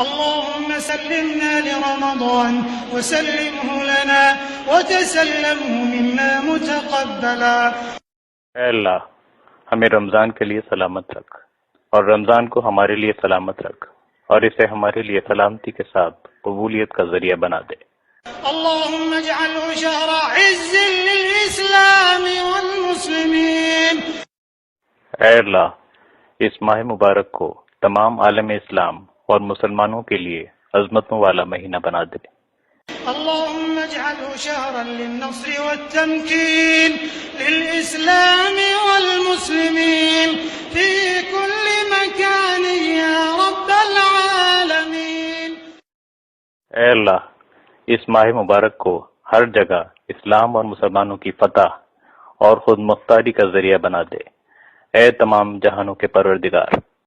اللهم سلمنا لرمضان وسلمه لنا وتسلمه منا متقبلا. اے اللہ ہمیں رمضان کے لیے سلامت رکھ اور رمضان کو ہمارے لیے سلامت رکھ اور اسے ہمارے لیے سلامتی کے ساتھ قبولیت کا ذریعہ بنا دے. اللهم اجعله شهر عز للإسلام والمسلمين. اے اللہ اس ماہ مبارک کو تمام عالم اسلام اور مسلمانوں کے لیے عظمتوں والا مہینہ بنا دے. اللهم اجعله شهرا للنصر والتمكين للإسلام والمسلمين في كل مكان يا رب العالمين. اے اللہ اس ماہ مبارک کو ہر جگہ اسلام اور مسلمانوں کی فتح اور خود مختاری کا ذریعہ بنا دے. اے تمام جہانوں کے پروردگار.